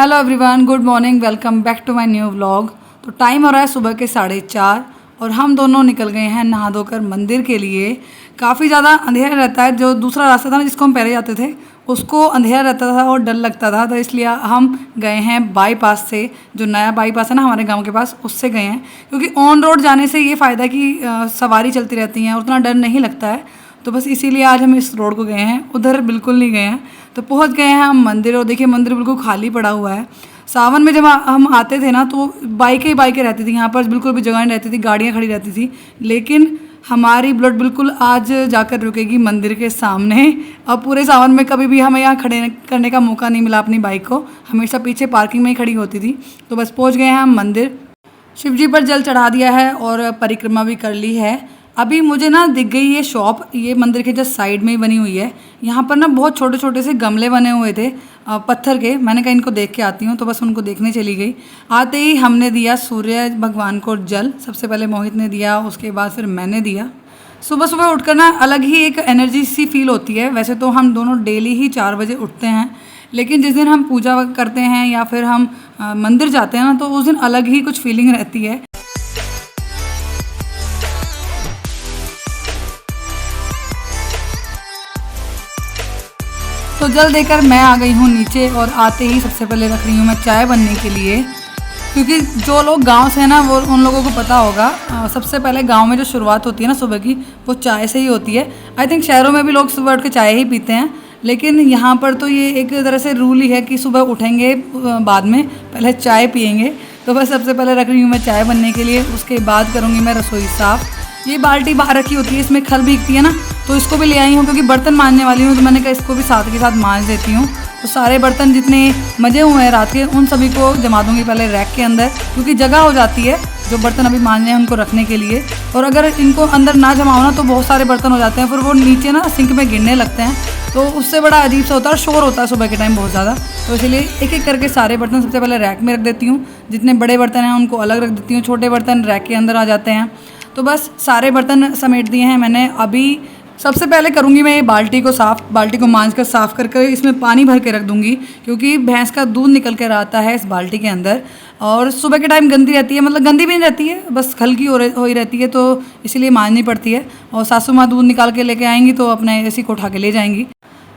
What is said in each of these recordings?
Hello everyone, good morning, welcome back to my new vlog. तो time हो रहा है सुबह के 4:30 और हम दोनों निकल गए हैं नहा धोकर मंदिर के लिए। काफ़ी ज़्यादा अंधेरा रहता है, जो दूसरा रास्ता था ना जिसको हम पहले जाते थे उसको अंधेरा रहता था और डर लगता था, तो इसलिए हम गए हैं बाईपास से। जो नया बाईपास है ना हमारे गांव के पास, उससे गए हैं, क्योंकि ऑन रोड जाने से ये फ़ायदा कि सवारी चलती रहती हैं और उतना डर नहीं लगता है। तो बस इसीलिए आज हम इस रोड को गए हैं, उधर बिल्कुल नहीं गए हैं। तो पहुंच गए हैं हम मंदिर, और देखिए मंदिर बिल्कुल खाली पड़ा हुआ है। सावन में जब हम आते थे ना तो बाइकें ही बाइकें रहती थी यहाँ पर, बिल्कुल भी जगह नहीं रहती थी, गाड़ियाँ खड़ी रहती थी। लेकिन हमारी बुलेट बिल्कुल आज जाकर रुकेगी मंदिर के सामने। अब पूरे सावन में कभी भी हमें यहाँ खड़े करने का मौका नहीं मिला अपनी बाइक को, हमेशा पीछे पार्किंग में ही खड़ी होती थी। तो बस पहुँच गए हैं हम मंदिर, शिव जी पर जल चढ़ा दिया है और परिक्रमा भी कर ली है। अभी मुझे ना दिख गई ये शॉप, ये मंदिर के जस्ट साइड में ही बनी हुई है। यहाँ पर ना बहुत छोटे छोटे से गमले बने हुए थे पत्थर के। मैंने कहा इनको देख के आती हूँ, तो बस उनको देखने चली गई। आते ही हमने दिया सूर्य भगवान को जल। सबसे पहले मोहित ने दिया, उसके बाद फिर मैंने दिया। सुबह सुबह उठकर ना अलग ही एक एनर्जी सी फील होती है। वैसे तो हम दोनों डेली ही 4 बजे उठते हैं, लेकिन जिस दिन हम पूजा करते हैं या फिर हम मंदिर जाते हैं ना, तो उस दिन अलग ही कुछ फीलिंग रहती है। तो जल देकर मैं आ गई हूँ नीचे, और आते ही सबसे पहले रख रही हूँ मैं चाय बनने के लिए, क्योंकि जो लोग गांव से हैं ना वो उन लोगों को पता होगा। सबसे पहले गांव में जो शुरुआत होती है ना सुबह की, वो चाय से ही होती है। आई थिंक शहरों में भी लोग सुबह उठ के चाय ही पीते हैं, लेकिन यहाँ पर तो ये एक तरह से रूल ही है कि सुबह उठेंगे बाद में पहले चाय पियेंगे। तो बस सबसे पहले रख रही हूँ मैं चाय बनने के लिए, उसके बाद करूँगी मैं रसोई साफ़। ये बाल्टी बाहर रखी होती है, इसमें खल भीगती है ना, तो इसको भी ले आई हूँ क्योंकि बर्तन मांजने वाली हूँ। तो मैंने कहा इसको भी साथ के साथ मांज देती हूँ। तो सारे बर्तन जितने मजे हुए हैं रात के, उन सभी को जमा दूँगी पहले रैक के अंदर, क्योंकि जगह हो जाती है जो बर्तन अभी मांजने हैं उनको रखने के लिए। और अगर इनको अंदर ना जमाओ ना तो बहुत सारे बर्तन हो जाते हैं, फिर वो नीचे ना सिंक में गिरने लगते हैं, तो उससे बड़ा अजीब सा होता है, शोर होता है सुबह के टाइम बहुत ज़्यादा। तो इसलिए एक एक करके सारे बर्तन सबसे पहले रैक में रख देती हूँ। जितने बड़े बर्तन हैं उनको अलग रख देती हूँ, छोटे बर्तन रैक के अंदर आ जाते हैं। तो बस सारे बर्तन समेट दिए हैं मैंने। अभी सबसे पहले करूँगी मैं ये बाल्टी को साफ़, बाल्टी को मांज कर साफ़ करके इसमें पानी भर के रख दूँगी, क्योंकि भैंस का दूध निकल कर आता है इस बाल्टी के अंदर। और सुबह के टाइम गंदी रहती है, मतलब गंदी भी नहीं रहती है, बस हल्की हो ही रहती है, तो इसीलिए मांजनी पड़ती है। और सासू माँ दूध निकाल के लेके आएंगी तो अपने इसी को उठा के ले जाएंगी।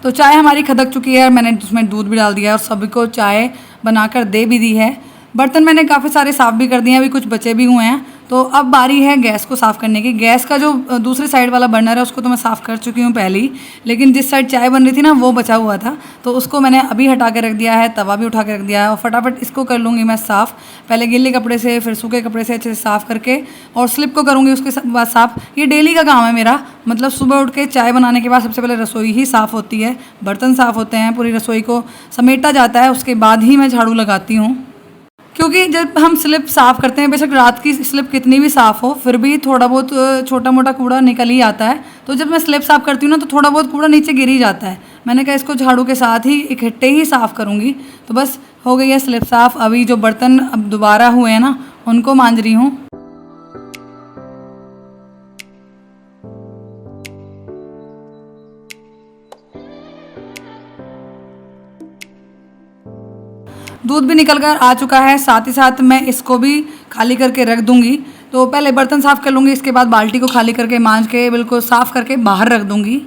तो चाय हमारी खदक चुकी है, मैंने उसमें दूध भी डाल दिया और सभी को चाय बनाकर दे भी दी है। बर्तन मैंने काफ़ी सारे साफ़ भी कर दिए हैं, अभी कुछ बचे भी हुए हैं। तो अब बारी है गैस को साफ़ करने की। गैस का जो दूसरी साइड वाला बर्नर है उसको तो मैं साफ़ कर चुकी हूँ पहले ही, लेकिन जिस साइड चाय बन रही थी ना वो बचा हुआ था, तो उसको मैंने अभी हटा के रख दिया है। तवा भी उठा के रख दिया है और फटाफट इसको कर लूँगी मैं साफ़। पहले गीले कपड़े से, फिर सूखे कपड़े से अच्छे से साफ़ करके, और स्लिप को करूँगी उसके बाद साफ़। ये डेली का काम है मेरा, मतलब सुबह उठ के चाय बनाने के बाद सबसे पहले रसोई ही साफ़ होती है, बर्तन साफ़ होते हैं, पूरी रसोई को समेटा जाता है, उसके बाद ही मैं झाड़ू लगाती हूँ। क्योंकि जब हम स्लिप साफ़ करते हैं, बेशक रात की स्लिप कितनी भी साफ़ हो, फिर भी थोड़ा बहुत छोटा मोटा कूड़ा निकल ही आता है। तो जब मैं स्लिप साफ़ करती हूँ ना तो थोड़ा बहुत कूड़ा नीचे गिर ही जाता है। मैंने कहा इसको झाड़ू के साथ ही इकट्ठे ही साफ़ करूँगी। तो बस हो गई है स्लिप साफ़। अभी जो बर्तन अब दोबारा हुए हैं ना उनको मांज रही हूँ। दूध भी निकल कर आ चुका है, साथ ही साथ मैं इसको भी खाली करके रख दूंगी। तो पहले बर्तन साफ़ कर लूँगी, इसके बाद बाल्टी को खाली करके मांज के बिल्कुल साफ़ करके बाहर रख दूंगी।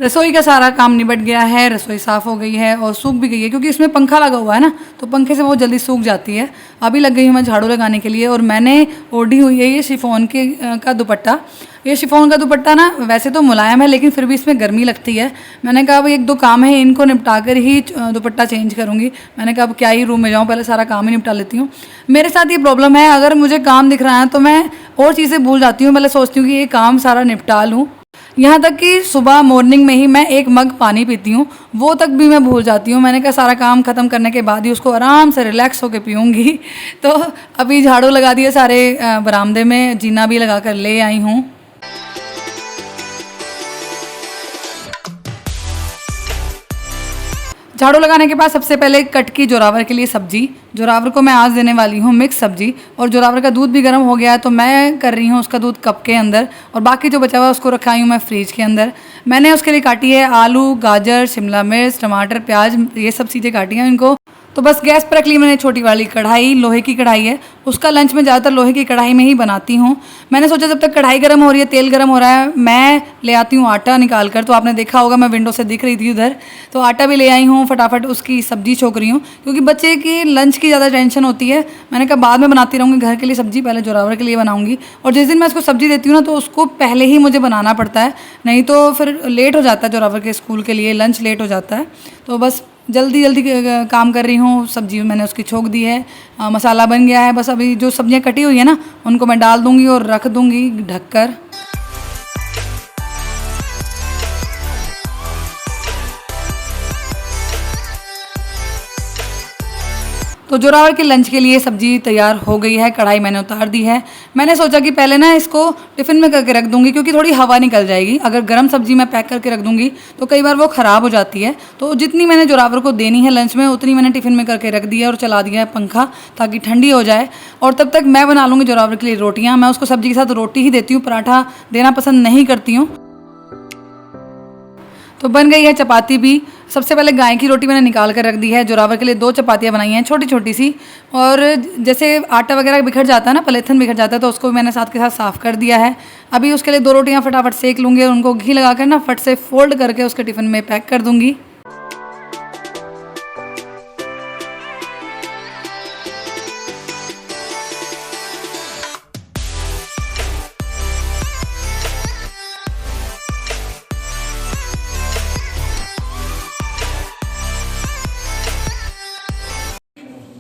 रसोई का सारा काम निपट गया है, रसोई साफ़ हो गई है और सूख भी गई है, क्योंकि इसमें पंखा लगा हुआ है ना, तो पंखे से बहुत जल्दी सूख जाती है। अभी लग गई हूँ मैं झाड़ू लगाने के लिए, और मैंने ओढ़ी हुई है ये शिफॉन का दुपट्टा। ये शिफॉन का दुपट्टा ना वैसे तो मुलायम है, लेकिन फिर भी इसमें गर्मी लगती है। मैंने कहा अब एक दो काम है, इनको निपटा कर ही दुपट्टा चेंज करूँगी। मैंने कहा अब क्या ही रूम में जाऊँ, पहले सारा काम ही निपटा लेती हूँ। मेरे साथ ये प्रॉब्लम है, अगर मुझे काम दिख रहा है तो मैं और चीज़ें भूल जाती हूँ। पहले सोचती हूँ कि ये काम सारा निपटा लूँ। यहाँ तक कि सुबह मॉर्निंग में ही मैं एक मग पानी पीती हूँ, वो तक भी मैं भूल जाती हूँ। मैंने कहा सारा काम ख़त्म करने के बाद ही उसको आराम से रिलैक्स होकर पीऊँगी। तो अभी झाड़ू लगा दिए सारे बरामदे में, जीना भी लगा कर ले आई हूँ। झाड़ू लगाने के बाद सबसे पहले कट की जोरावर के लिए सब्जी। जोरावर को मैं आज देने वाली हूँ मिक्स सब्जी, और जोरावर का दूध भी गर्म हो गया है तो मैं कर रही हूँ उसका दूध कप के अंदर, और बाकी जो बचा हुआ उसको रखाई हूँ मैं फ्रिज के अंदर। मैंने उसके लिए काटी है आलू, गाजर, शिमला मिर्च, टमाटर, प्याज, ये सब चीज़ें काटी हैं इनको। तो बस गैस पर रख ली मैंने छोटी वाली कढ़ाई, लोहे की कढ़ाई है, उसका लंच मैं ज़्यादातर लोहे की कढ़ाई में ही बनाती हूँ। मैंने सोचा जब तक कढ़ाई गर्म हो रही है, तेल गर्म हो रहा है, मैं ले आती हूँ आटा निकाल कर। तो आपने देखा होगा मैं विंडो से दिख रही थी उधर, तो आटा भी ले आई हूँ, फटाफट उसकी सब्जी छोक रही हूँ क्योंकि बच्चे की लंच की ज़्यादा टेंशन होती है। मैंने कहा बाद में बनाती रहूँगी, घर के लिए सब्जी पहले जोरावर के लिए बनाऊँगी। और जिस दिन मैं उसको सब्जी देती हूँ ना, तो उसको पहले ही मुझे बनाना पड़ता है, नहीं तो फिर लेट हो जाता है जोरावर के स्कूल के लिए, लंच लेट हो जाता है। तो बस जल्दी जल्दी काम कर रही हूँ। सब्जी मैंने उसकी छोक दी है, मसाला बन गया है। बस अभी जो सब्जियाँ कटी हुई है ना, उनको मैं डाल दूँगी और रख दूँगी ढककर। तो जोरावर के लंच के लिए सब्जी तैयार हो गई है, कढ़ाई मैंने उतार दी है। मैंने सोचा कि पहले ना इसको टिफ़िन में करके रख दूंगी क्योंकि थोड़ी हवा निकल जाएगी। अगर गर्म सब्जी मैं पैक करके रख दूंगी तो कई बार वो ख़राब हो जाती है। तो जितनी मैंने जोरावर को देनी है लंच में, उतनी मैंने टिफ़िन में करके रख दी है और चला दिया है पंखा ताकि ठंडी हो जाए। और तब तक मैं बना लूँगी जोरावर के लिए रोटियाँ। मैं उसको सब्जी के साथ रोटी ही देती हूँ, पराठा देना पसंद नहीं करती हूँ। तो बन गई है चपाती भी। सबसे पहले गाय की रोटी मैंने निकाल कर रख दी है। जोरावर के लिए 2 चपातियाँ बनाई हैं छोटी छोटी सी। और जैसे आटा वगैरह बिखर जाता है ना, पलेथन बिखर जाता है, तो उसको मैंने साथ के साथ साफ़ कर दिया है। अभी उसके लिए 2 रोटियाँ फटाफट सेक लूँगी और उनको घी लगा कर ना फट से फोल्ड करके उसके टिफ़िन में पैक कर दूँगी।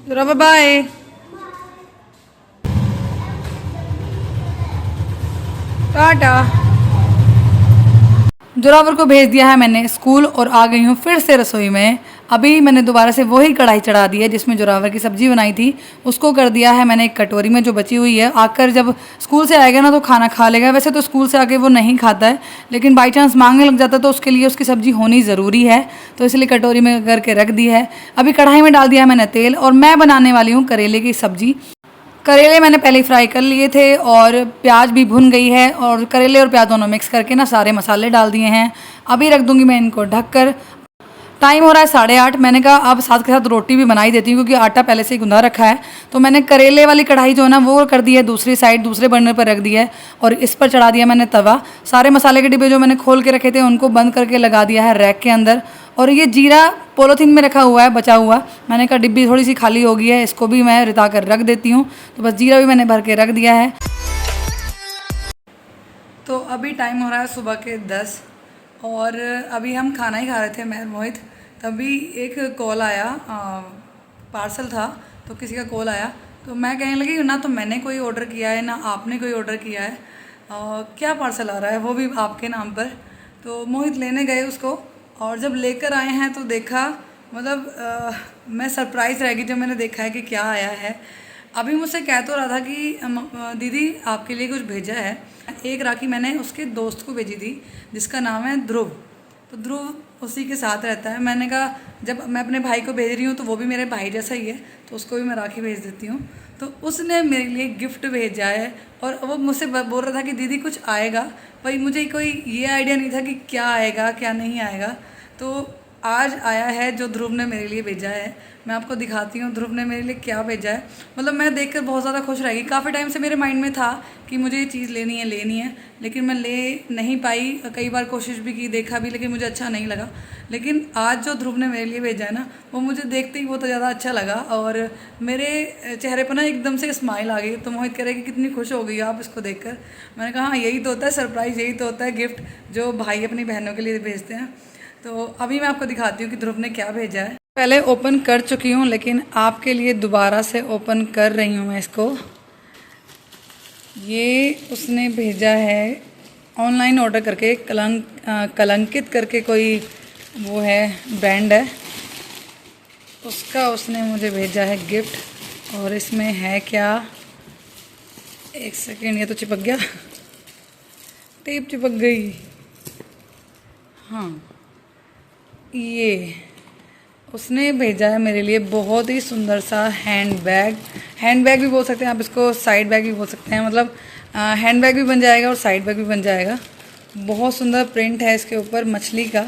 जोरावर बाय। टाटा। जोरावर को भेज दिया है मैंने स्कूल और आ गई हूँ फिर से रसोई में। अभी मैंने दोबारा से वही कढ़ाई चढ़ा दी है जिसमें जोरावर की सब्ज़ी बनाई थी, उसको कर दिया है मैंने एक कटोरी में जो बची हुई है। आकर जब स्कूल से आएगा ना तो खाना खा लेगा। वैसे तो स्कूल से आके वो नहीं खाता है, लेकिन बाई चांस मांगने लग जाता है तो उसके लिए उसकी सब्ज़ी होनी ज़रूरी है, तो इसलिए कटोरी में करके रख दी है। अभी कढ़ाई में डाल दिया है मैंने तेल और मैं बनाने वाली हूँ करेले की सब्ज़ी। करेले मैंने पहले ही फ्राई कर लिए थे और प्याज भी भुन गई है, और करेले और प्याज दोनों मिक्स करके ना सारे मसाले डाल दिए हैं। अभी रख दूंगी मैं इनको ढककर। टाइम हो रहा है 8:30। मैंने कहा अब साथ के साथ रोटी भी बनाई देती हूँ क्योंकि आटा पहले से ही गुंदा रखा है। तो मैंने करेले वाली कढ़ाई जो है ना वो कर दी है दूसरी साइड, दूसरे बर्नर पर रख दिया है और इस पर चढ़ा दिया मैंने तवा। सारे मसाले के डिब्बे जो मैंने खोल के रखे थे उनको बंद करके लगा दिया है रैक के अंदर। और ये जीरा पॉलीथीन में रखा हुआ है बचा हुआ। मैंने कहा डिब्बी थोड़ी सी खाली हो गई है, इसको भी मैं रिता कर रख देती हूँ। तो बस जीरा भी मैंने भर के रख दिया है। तो अभी टाइम हो रहा है सुबह के 10 और अभी हम खाना ही खा रहे थे मैं मोहित। तभी एक कॉल आया, पार्सल था तो किसी का कॉल आया। तो मैं कहने लगी ना तो मैंने कोई ऑर्डर किया है ना आपने कोई ऑर्डर किया है, क्या पार्सल आ रहा है वो भी आपके नाम पर। तो मोहित लेने गए उसको और जब लेकर आए हैं तो देखा, मतलब मैं सरप्राइज़ रह गई जब मैंने देखा है कि क्या आया है। अभी मुझसे कह तो रहा था कि दीदी आपके लिए कुछ भेजा है। एक राखी मैंने उसके दोस्त को भेजी थी जिसका नाम है ध्रुव। तो ध्रुव उसी के साथ रहता है। मैंने कहा जब मैं अपने भाई को भेज रही हूँ तो वो भी मेरे भाई जैसा ही है, तो उसको भी मैं राखी भेज देती हूँ। तो उसने मेरे लिए गिफ्ट भेजा है और वो मुझसे बोल रहा था कि दीदी कुछ आएगा। भाई मुझे कोई ये आइडिया नहीं था कि क्या आएगा क्या नहीं आएगा। तो आज आया है जो ध्रुव ने मेरे लिए भेजा है। मैं आपको दिखाती हूँ ध्रुव ने मेरे लिए क्या भेजा है। मतलब मैं देखकर बहुत ज़्यादा खुश रह गई। काफ़ी टाइम से मेरे माइंड में था कि मुझे ये चीज़ लेनी है, लेकिन मैं ले नहीं पाई। कई बार कोशिश भी की, देखा भी, लेकिन मुझे अच्छा नहीं लगा। लेकिन आज जो ध्रुव ने मेरे लिए भेजा है ना, वो मुझे देखते ही बहुत ज़्यादा अच्छा लगा और मेरे चेहरे पर ना एकदम से स्माइल आ गई। तो मोहित कह रहे कि कितनी खुश हो गई आप इसको देखकर। मैंने कहा हाँ यही तो होता है सरप्राइज़, यही तो होता है गिफ्ट जो भाई अपनी बहनों के लिए भेजते हैं। तो अभी मैं आपको दिखाती हूँ कि ध्रुव ने क्या भेजा है। पहले ओपन कर चुकी हूँ लेकिन आपके लिए दोबारा से ओपन कर रही हूँ मैं इसको। ये उसने भेजा है ऑनलाइन ऑर्डर करके कलंकित करके कोई वो है ब्रांड है, उसका उसने मुझे भेजा है गिफ्ट। और इसमें है क्या, एक सेकेंड, ये तो चिपक गया, टेप चिपक गई। हाँ, ये उसने भेजा है मेरे लिए बहुत ही सुंदर सा हैंड बैग भी बोल सकते हैं आप इसको, साइड बैग भी बोल सकते हैं। मतलब हैंड बैग भी बन जाएगा और साइड बैग भी बन जाएगा। बहुत सुंदर प्रिंट है इसके ऊपर मछली का।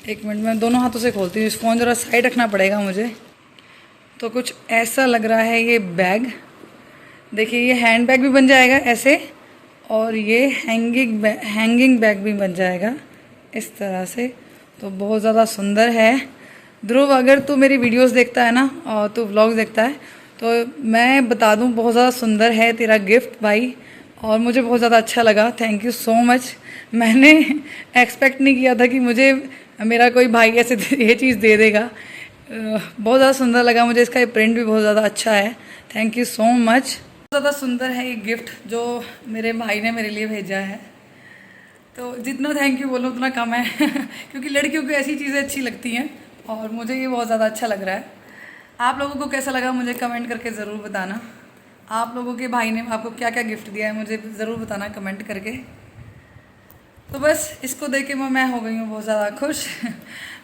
एक मिनट में दोनों हाथों से खोलती हूँ, इस फ़ोन ज़रा साइड रखना पड़ेगा मुझे। तो कुछ ऐसा लग रहा है ये बैग। देखिए ये हैंड बैग भी बन जाएगा ऐसे, और ये हैंगिंग बैग भी बन जाएगा इस तरह से। तो बहुत ज़्यादा सुंदर है। ध्रुव, अगर तू मेरी वीडियोस देखता है ना और तू व्लॉग्स देखता है तो मैं बता दूं, बहुत ज़्यादा सुंदर है तेरा गिफ्ट भाई, और मुझे बहुत ज़्यादा अच्छा लगा। Thank you so much. मैंने एक्सपेक्ट नहीं किया था कि मुझे मेरा कोई भाई ऐसे ये चीज़ दे देगा। बहुत ज़्यादा सुंदर लगा मुझे, इसका ये प्रिंट भी बहुत ज़्यादा अच्छा है। Thank you so much. बहुत ज़्यादा सुंदर है ये गिफ्ट जो मेरे भाई ने मेरे लिए भेजा है। तो जितना थैंक यू बोलो उतना कम है क्योंकि लड़कियों को ऐसी चीज़ें अच्छी लगती हैं और मुझे ये बहुत ज़्यादा अच्छा लग रहा है। आप लोगों को कैसा लगा मुझे कमेंट करके ज़रूर बताना। आप लोगों के भाई ने आपको क्या क्या गिफ्ट दिया है मुझे ज़रूर बताना कमेंट करके। तो बस इसको देख के मैं हो गई हूँ बहुत ज़्यादा खुश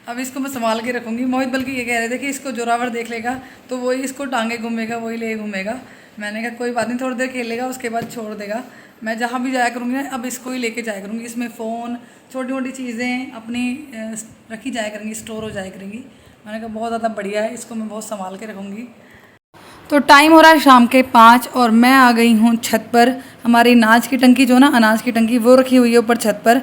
अब इसको मैं संभाल के रखूँगी। मोहित बल्कि ये कह रहे थे कि इसको जोरावर देख लेगा तो वही इसको टांगे घूमेगा, वही ले घूमेगा। मैंने कहा कोई बात नहीं, थोड़ी देर खेलेगा उसके बाद छोड़ देगा। मैं जहाँ भी जाया करूँगी अब इसको ही लेके जाया करूँगी। इसमें फ़ोन, छोटी मोटी चीज़ें अपनी रखी जाया करेंगी, स्टोर हो जाया करेंगी। मैंने कहा बहुत ज़्यादा बढ़िया है, इसको मैं बहुत संभाल के रखूँगी। तो टाइम हो रहा है शाम के 5 और मैं आ गई हूँ छत पर। हमारी अनाज की टंकी जो ना, अनाज की टंकी वो रखी हुई है ऊपर छत पर।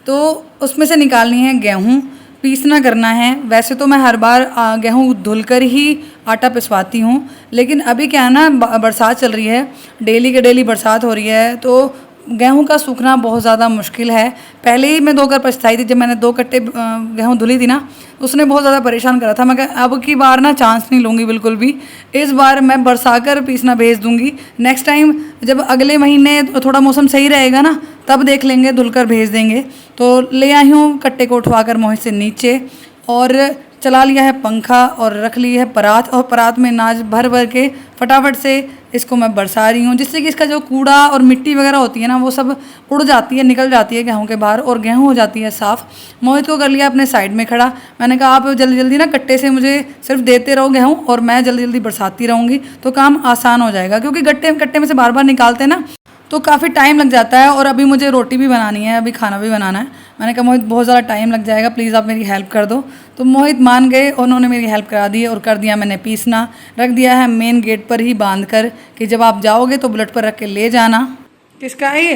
तो उसमें से निकालनी है गेहूँ, पीसना करना है। वैसे तो मैं हर बार गेहूँ धुलकर ही आटा पिसवाती हूँ, लेकिन अभी क्या है ना, बरसात चल रही है, डेली के डेली बरसात हो रही है, तो गेहूं का सूखना बहुत ज़्यादा मुश्किल है। पहले ही मैं 2 बार पछताई थी जब मैंने 2 कट्टे गेहूं धुली थी ना, उसने बहुत ज़्यादा परेशान करा था। मैं अब की बार ना चांस नहीं लूँगी बिल्कुल भी। इस बार मैं बरसा कर पीसना भेज दूँगी। नेक्स्ट टाइम जब अगले महीने थोड़ा मौसम सही रहेगा ना, तब देख लेंगे, धुलकर भेज देंगे। तो ले आई हूँ कट्टे को उठवा कर मोहित से नीचे, और चला लिया है पंखा और रख ली है परात, और परात में अनाज भर भर के फटाफट से इसको मैं बरसा रही हूँ, जिससे कि इसका जो कूड़ा और मिट्टी वगैरह होती है ना वो सब उड़ जाती है, निकल जाती है गेहूं के बाहर, और गेहूं हो जाती है साफ़। मोहित को कर लिया अपने साइड में खड़ा। मैंने कहा आप जल्दी जल्दी ना कट्टे से मुझे सिर्फ देते रहो गेहूँ, और मैं जल्दी जल्दी बरसाती रहूँगी तो काम आसान हो जाएगा। क्योंकि कट्टे में से बार बार निकालते हैं ना तो काफ़ी टाइम लग जाता है, और अभी मुझे रोटी भी बनानी है, अभी खाना भी बनाना है। मैंने कहा मोहित बहुत ज़्यादा टाइम लग जाएगा, प्लीज़ आप मेरी हेल्प कर दो। तो मोहित मान गए, उन्होंने मेरी हेल्प करा दी और कर दिया मैंने पीसना। रख दिया है मेन गेट पर ही बांध कर कि जब आप जाओगे तो बुलेट पर रख के ले जाना। किसका है ये?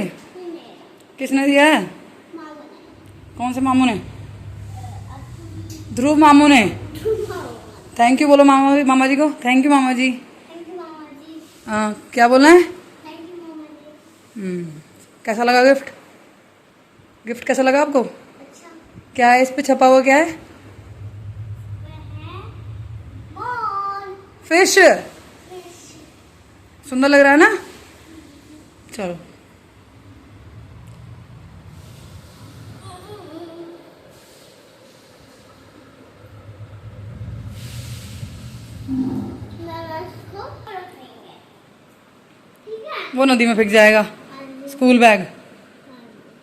किसने दिया है? कौन से मामू ने? ध्रुव मामू ने। थैंक यू बोलो मामा जी को। थैंक यू मामा जी। हाँ, क्या बोलना है? कैसा लगा गिफ्ट? गिफ्ट कैसा लगा आपको? अच्छा। क्या है इस पे छपा हुआ, क्या है? फिश। सुंदर लग रहा है ना? चलो वो नदी में फेंक जाएगा। School bag.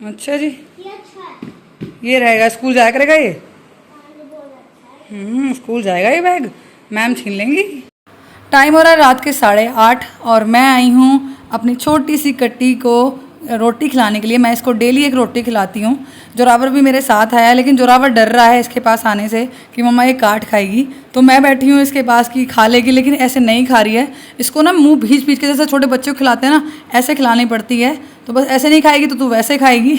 अच्छा जी, ये रहेगा, स्कूल जाया करेगा ये। स्कूल जाएगा ये बैग, मैम छीन लेंगी। टाइम हो रहा है रात के 8:30 और मैं आई हूँ अपनी छोटी सी कट्टी को रोटी खिलाने के लिए। मैं इसको डेली एक रोटी खिलाती हूँ। जोरावर भी मेरे साथ आया, लेकिन जोरावर डर रहा है इसके पास आने से कि मम्मा ये काट खाएगी। तो मैं बैठी हूँ इसके पास कि खा लेगी, लेकिन ऐसे नहीं खा रही है। इसको ना मुंह भींच भींच के, जैसे छोटे बच्चों को खिलाते हैं ना, ऐसे खिलानी पड़ती है। तो बस ऐसे नहीं खाएगी तो तू वैसे खाएगी।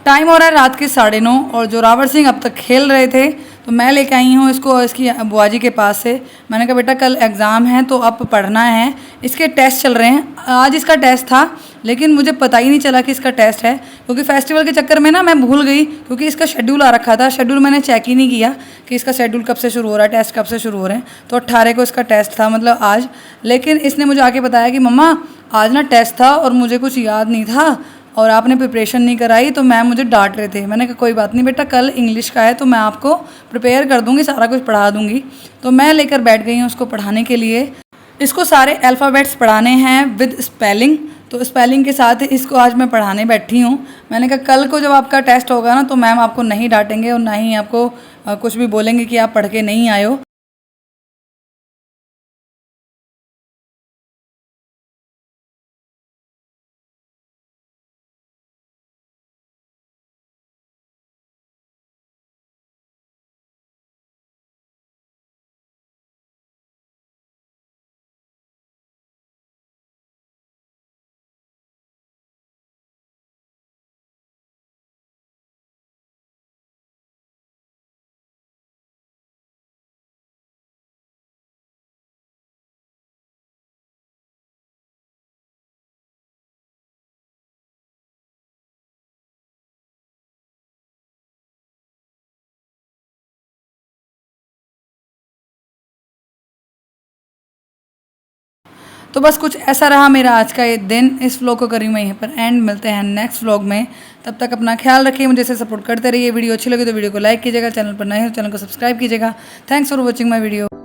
टाइम हो रहा है रात के 9:30 और जोरावर सिंह अब तक खेल रहे थे, तो मैं लेके आई हूँ इसको इसकी बुआ जी के पास से। मैंने कहा बेटा कल एग्ज़ाम है तो अब पढ़ना है, इसके टेस्ट चल रहे हैं। आज इसका टेस्ट था, लेकिन मुझे पता ही नहीं चला कि इसका टेस्ट है, क्योंकि फेस्टिवल के चक्कर में ना मैं भूल गई, क्योंकि इसका शेड्यूल आ रखा था। शेड्यूल मैंने चेक ही नहीं किया कि इसका शेड्यूल कब से शुरू हो रहा है, टेस्ट कब से शुरू हो रहे हैं। तो 18 को इसका टेस्ट था, मतलब आज। लेकिन इसने मुझे आके बताया कि मम्मा आज ना टेस्ट था और मुझे कुछ याद नहीं था, और आपने प्रिपरेशन नहीं कराई, तो मैम मुझे डांट रहे थे। मैंने कहा कोई बात नहीं बेटा, कल इंग्लिश का है तो मैं आपको प्रिपेयर कर दूँगी, सारा कुछ पढ़ा दूँगी। तो मैं लेकर बैठ गई हूँ उसको पढ़ाने के लिए। इसको सारे अल्फ़ाबेट्स पढ़ाने हैं विद स्पेलिंग, तो स्पेलिंग के साथ इसको आज मैं पढ़ाने बैठी हूँ। मैंने कहा कल को जब आपका टेस्ट होगा ना, तो मैम आपको नहीं डांटेंगे और ना ही आपको कुछ भी बोलेंगे कि आप पढ़ के नहीं आए हो। तो बस कुछ ऐसा रहा मेरा आज का ये दिन। इस व्लॉग को करी मैं यहीं पर एंड, मिलते हैं नेक्स्ट व्लॉग में। तब तक अपना ख्याल रखिए, मुझे से सपोर्ट करते रहिए। वीडियो अच्छी लगी तो वीडियो को लाइक कीजिएगा, चैनल पर नए हो चैनल को सब्सक्राइब कीजिएगा। Thanks for watching my video.